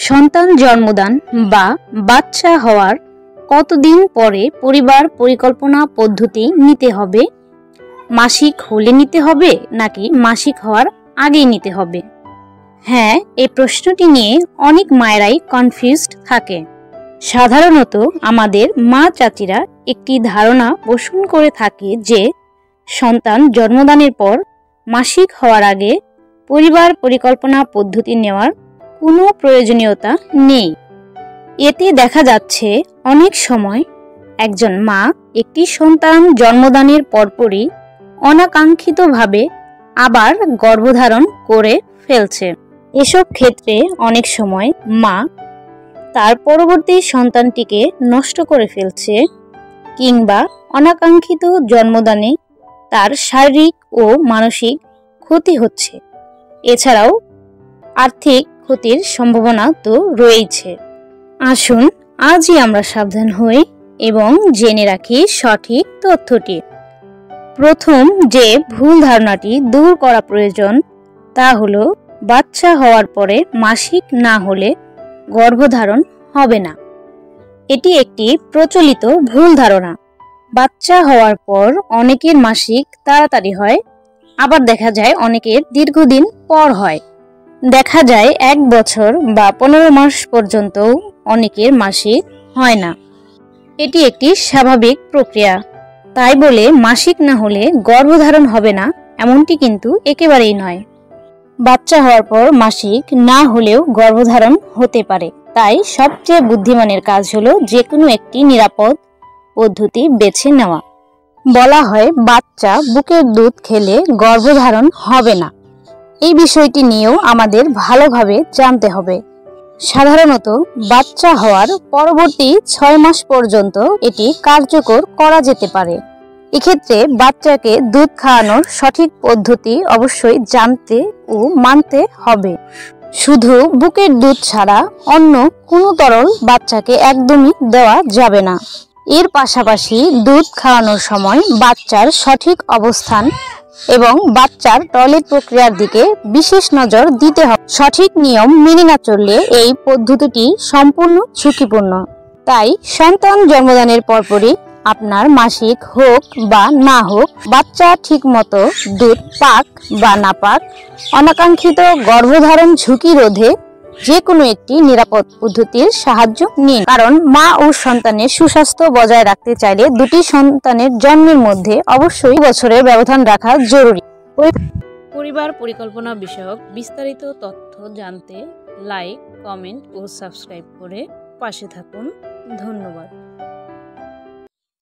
সন্তান জন্মদান বা বাচ্চা হওয়ার কতদিন পরে পরিবার পরিকল্পনা পদ্ধতি নিতে হবে? মাসিক হলে নিতে হবে নাকি মাসিক হওয়ার আগেই নিতে হবে? হ্যাঁ, এই প্রশ্নটি নিয়ে অনেক মায়েরাই কনফিউজড থাকে। সাধারণত আমাদের মা চাচিরা একটি ধারণা পোষণ করে থাকে যে সন্তান জন্মদানের পর মাসিক হওয়ার আগে পরিবার পরিকল্পনা পদ্ধতি নেওয়ার কোনো প্রয়োজনীয়তা নেই। এতে দেখা যাচ্ছে অনেক সময় একজন মা একটি সন্তান জন্মদানের পরপরই অনাকাঙ্ক্ষিতভাবে আবার গর্ভধারণ করে ফেলছে। এসব ক্ষেত্রে অনেক সময় মা তার পরবর্তী সন্তানটিকে নষ্ট করে ফেলছে কিংবা অনাকাঙ্ক্ষিত জন্মদানে তার শারীরিক ও মানসিক ক্ষতি হচ্ছে। এছাড়াও আর্থিক ক্ষতির সম্ভাবনা তো রয়েছে। আসুন আজই আমরা সাবধান হই এবং জেনে রাখি সঠিক তথ্যটি। প্রথম যে ভুল ধারণাটি দূর করা প্রয়োজন তা হলো বাচ্চা হওয়ার পরে মাসিক না হলে গর্ভধারণ হবে না। এটি একটি প্রচলিত ভুল ধারণা। বাচ্চা হওয়ার পর অনেকের মাসিক তাড়াতাড়ি হয়, আবার দেখা যায় অনেকের দীর্ঘদিন পর হয়। দেখা যায় 1 বছর বা 15 মাস পর্যন্ত অনেকের মাসিক হয় না। এটি একটি স্বাভাবিক প্রক্রিয়া। তাই বলে মাসিক না হলে গর্ভধারণ হবে না এমনটি কিন্তু একেবারেই নয়। বাচ্চা হওয়ার পর মাসিক না হলেও গর্ভধারণ হতে পারে। তাই সবচেয়ে বুদ্ধিমানের কাজ হলো যে কোনো একটি নিরাপদ পদ্ধতি বেছে নেওয়া। বলা হয় বাচ্চা বুকের দুধ খেলে গর্ভধারণ হবে না। এই বিষয়টি নিয়েও আমাদের ভালোভাবে জানতে হবে। সাধারণত বাচ্চা হওয়ার পরবর্তী 6 মাস পর্যন্ত এটি কার্যকর করা যেতে পারে। এক্ষেত্রে বাচ্চাকে দুধ খাওয়ানোর সঠিক পদ্ধতি অবশ্যই জানতে ও মানতে হবে। শুধু বুকের দুধ ছাড়া অন্য কোনো তরল বাচ্চাকে একদমই দেওয়া যাবে না। এর পাশাপাশি দুধ খাওয়ানোর সময় বাচ্চার সঠিক অবস্থান এবং বাচ্চার টয়লেট প্রক্রিয়ার দিকে বিশেষ নজর দিতে হবে। সঠিক নিয়ম মেনে না চললে এই পদ্ধতিটি সম্পূর্ণ ঝুঁকিপূর্ণ। তাই সন্তান জন্মদানের পরপরই আপনার মাসিক হোক বা না হোক, বাচ্চা ঠিকমতো দুধ পাক বা না পাক, অনাকাঙ্ক্ষিত গর্ভধারণ ঝুঁকি রোধে যে কোনো একটি নিরাপদ পদ্ধতির সাহায্য নিন। কারণ মা ও সন্তানের সুস্বাস্থ্য বজায় রাখতে চাইলে দুটি সন্তানের জন্মের মধ্যে অবশ্যই বছরের ব্যবধান রাখা জরুরি। পরিবার পরিকল্পনা বিষয়ক বিস্তারিত তথ্য জানতে লাইক, কমেন্ট ও সাবস্ক্রাইব করে পাশে থাকুন। ধন্যবাদ।